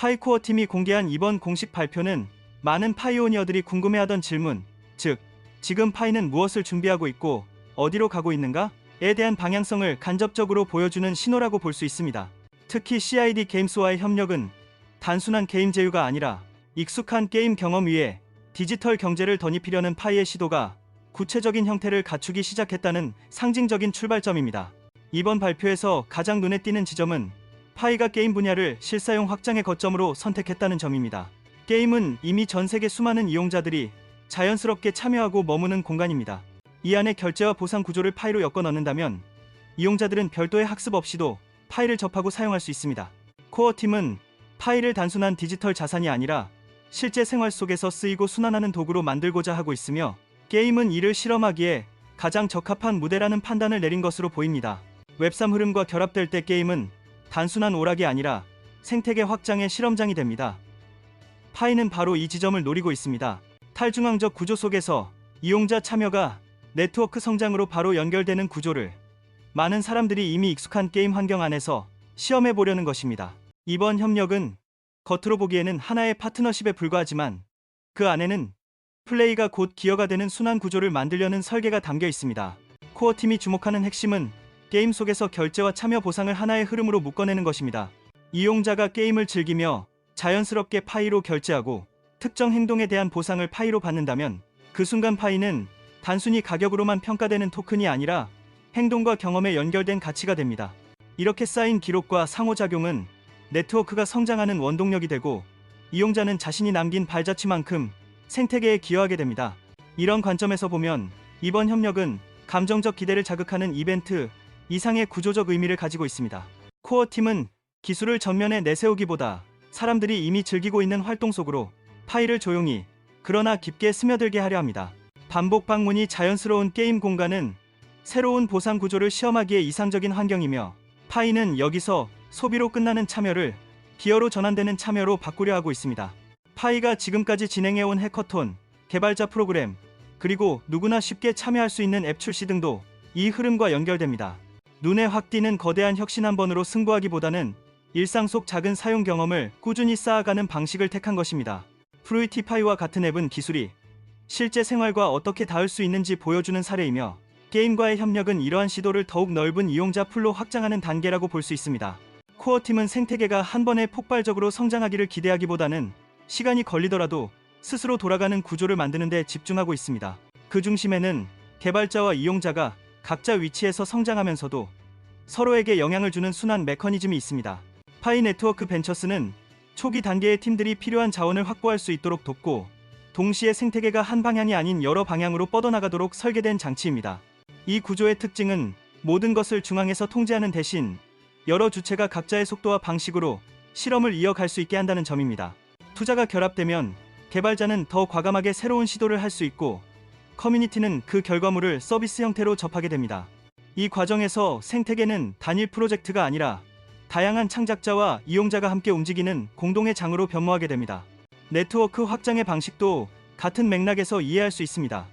파이코어 팀이 공개한 이번 공식 발표는 많은 파이오니어들이 궁금해하던 질문, 즉 지금 파이는 무엇을 준비하고 있고 어디로 가고 있는가에 대한 방향성을 간접적으로 보여주는 신호라고 볼 수 있습니다. 특히 CID 게임스와의 협력은 단순한 게임 제휴가 아니라 익숙한 게임 경험 위에 디지털 경제를 덧입히려는 파이의 시도가 구체적인 형태를 갖추기 시작했다는 상징적인 출발점입니다. 이번 발표에서 가장 눈에 띄는 지점은 파이가 게임 분야를 실사용 확장의 거점으로 선택했다는 점입니다. 게임은 이미 전 세계 수많은 이용자들이 자연스럽게 참여하고 머무는 공간입니다. 이 안에 결제와 보상 구조를 파이로 엮어 넣는다면 이용자들은 별도의 학습 없이도 파이를 접하고 사용할 수 있습니다. 코어팀은 파이를 단순한 디지털 자산이 아니라 실제 생활 속에서 쓰이고 순환하는 도구로 만들고자 하고 있으며 게임은 이를 실험하기에 가장 적합한 무대라는 판단을 내린 것으로 보입니다. 웹3 흐름과 결합될 때 게임은 단순한 오락이 아니라 생태계 확장의 실험장이 됩니다. 파이는 바로 이 지점을 노리고 있습니다. 탈중앙적 구조 속에서 이용자 참여가 네트워크 성장으로 바로 연결되는 구조를 많은 사람들이 이미 익숙한 게임 환경 안에서 시험해 보려는 것입니다. 이번 협력은 겉으로 보기에는 하나의 파트너십에 불과하지만 그 안에는 플레이가 곧 기여가 되는 순환 구조를 만들려는 설계가 담겨 있습니다. 코어팀이 주목하는 핵심은 게임 속에서 결제와 참여 보상을 하나의 흐름으로 묶어내는 것입니다. 이용자가 게임을 즐기며 자연스럽게 파이로 결제하고 특정 행동에 대한 보상을 파이로 받는다면 그 순간 파이는 단순히 가격으로만 평가되는 토큰이 아니라 행동과 경험에 연결된 가치가 됩니다. 이렇게 쌓인 기록과 상호작용은 네트워크가 성장하는 원동력이 되고 이용자는 자신이 남긴 발자취만큼 생태계에 기여하게 됩니다. 이런 관점에서 보면 이번 협력은 감정적 기대를 자극하는 이벤트 이상의 구조적 의미를 가지고 있습니다. 코어팀은 기술을 전면에 내세우기보다 사람들이 이미 즐기고 있는 활동 속으로 파이를 조용히 그러나 깊게 스며들게 하려 합니다. 반복 방문이 자연스러운 게임 공간은 새로운 보상 구조를 시험하기에 이상적인 환경이며 파이는 여기서 소비로 끝나는 참여를 기여로 전환되는 참여로 바꾸려 하고 있습니다. 파이가 지금까지 진행해온 해커톤, 개발자 프로그램, 그리고 누구나 쉽게 참여할 수 있는 앱 출시 등도 이 흐름과 연결됩니다. 눈에 확 띄는 거대한 혁신 한 번으로 승부하기보다는 일상 속 작은 사용 경험을 꾸준히 쌓아가는 방식을 택한 것입니다. 프루이티파이와 같은 앱은 기술이 실제 생활과 어떻게 닿을 수 있는지 보여주는 사례이며 게임과의 협력은 이러한 시도를 더욱 넓은 이용자 풀로 확장하는 단계라고 볼 수 있습니다. 코어팀은 생태계가 한 번에 폭발적으로 성장하기를 기대하기보다는 시간이 걸리더라도 스스로 돌아가는 구조를 만드는 데 집중하고 있습니다. 그 중심에는 개발자와 이용자가 각자 위치에서 성장하면서도 서로에게 영향을 주는 순환 메커니즘이 있습니다. 파이 네트워크 벤처스는 초기 단계의 팀들이 필요한 자원을 확보할 수 있도록 돕고 동시에 생태계가 한 방향이 아닌 여러 방향으로 뻗어나가도록 설계된 장치입니다. 이 구조의 특징은 모든 것을 중앙에서 통제하는 대신 여러 주체가 각자의 속도와 방식으로 실험을 이어갈 수 있게 한다는 점입니다. 투자가 결합되면 개발자는 더 과감하게 새로운 시도를 할 수 있고 커뮤니티는 그 결과물을 서비스 형태로 접하게 됩니다. 이 과정에서 생태계는 단일 프로젝트가 아니라 다양한 창작자와 이용자가 함께 움직이는 공동의 장으로 변모하게 됩니다. 네트워크 확장의 방식도 같은 맥락에서 이해할 수 있습니다.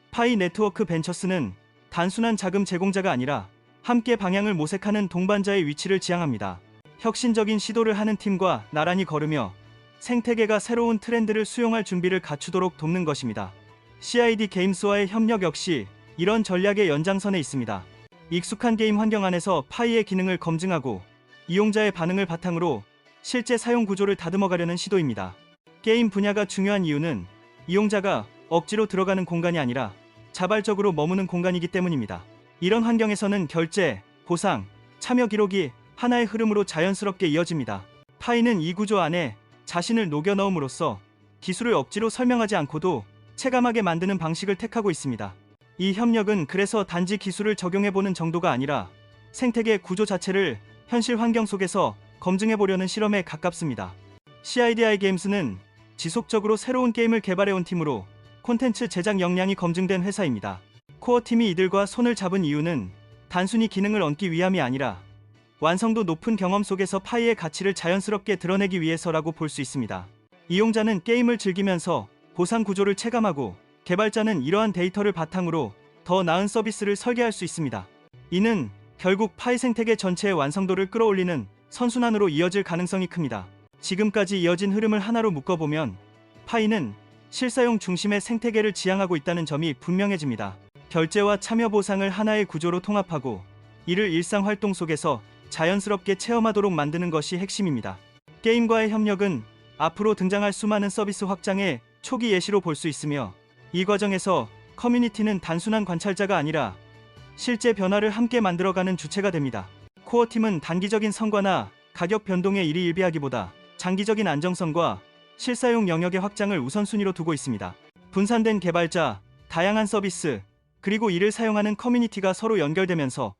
파이 네트워크 벤처스는 단순한 자금 제공자가 아니라 함께 방향을 모색하는 동반자의 위치를 지향합니다. 혁신적인 시도를 하는 팀과 나란히 걸으며 생태계가 새로운 트렌드를 수용할 준비를 갖추도록 돕는 것입니다. CID 게임스와의 협력 역시 이런 전략의 연장선에 있습니다. 익숙한 게임 환경 안에서 파이의 기능을 검증하고 이용자의 반응을 바탕으로 실제 사용 구조를 다듬어가려는 시도입니다. 게임 분야가 중요한 이유는 이용자가 억지로 들어가는 공간이 아니라 자발적으로 머무는 공간이기 때문입니다. 이런 환경에서는 결제, 보상, 참여 기록이 하나의 흐름으로 자연스럽게 이어집니다. 파이는 이 구조 안에 자신을 녹여 넣음으로써 기술을 억지로 설명하지 않고도 체감하게 만드는 방식을 택하고 있습니다. 이 협력은 그래서 단지 기술을 적용해보는 정도가 아니라 생태계 구조 자체를 현실 환경 속에서 검증해보려는 실험에 가깝습니다. CIDI 게임스는 지속적으로 새로운 게임을 개발해온 팀으로 콘텐츠 제작 역량이 검증된 회사입니다. 코어팀이 이들과 손을 잡은 이유는 단순히 기능을 얻기 위함이 아니라 완성도 높은 경험 속에서 파이의 가치를 자연스럽게 드러내기 위해서라고 볼 수 있습니다. 이용자는 게임을 즐기면서 보상 구조를 체감하고 개발자는 이러한 데이터를 바탕으로 더 나은 서비스를 설계할 수 있습니다. 이는 결국 파이 생태계 전체의 완성도를 끌어올리는 선순환으로 이어질 가능성이 큽니다. 지금까지 이어진 흐름을 하나로 묶어보면 파이는 실사용 중심의 생태계를 지향하고 있다는 점이 분명해집니다. 결제와 참여 보상을 하나의 구조로 통합하고 이를 일상 활동 속에서 자연스럽게 체험하도록 만드는 것이 핵심입니다. 게임과의 협력은 앞으로 등장할 수많은 서비스 확장의 초기 예시로 볼 수 있으며, 이 과정에서 커뮤니티는 단순한 관찰자가 아니라 실제 변화를 함께 만들어가는 주체가 됩니다. 코어팀은 단기적인 성과나 가격 변동에 일희일비하기보다 장기적인 안정성과 실사용 영역의 확장을 우선순위로 두고 있습니다. 분산된 개발자, 다양한 서비스, 그리고 이를 사용하는 커뮤니티가 서로 연결되면서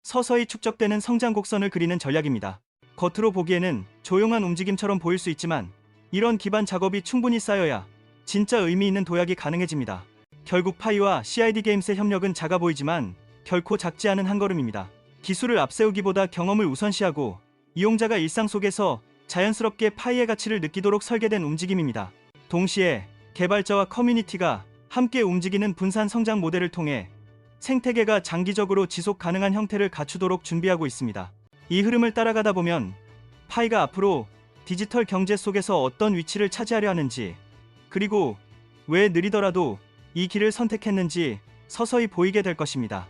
서서히 축적되는 성장 곡선을 그리는 전략입니다. 겉으로 보기에는 조용한 움직임처럼 보일 수 있지만, 이런 기반 작업이 충분히 쌓여야 진짜 의미 있는 도약이 가능해집니다. 결국 파이와 CID 게임스의 협력은 작아 보이지만 결코 작지 않은 한 걸음입니다. 기술을 앞세우기보다 경험을 우선시하고 이용자가 일상 속에서 자연스럽게 파이의 가치를 느끼도록 설계된 움직임입니다. 동시에 개발자와 커뮤니티가 함께 움직이는 분산 성장 모델을 통해 생태계가 장기적으로 지속 가능한 형태를 갖추도록 준비하고 있습니다. 이 흐름을 따라가다 보면 파이가 앞으로 디지털 경제 속에서 어떤 위치를 차지하려 하는지, 그리고 왜 느리더라도 이 길을 선택했는지 서서히 보이게 될 것입니다.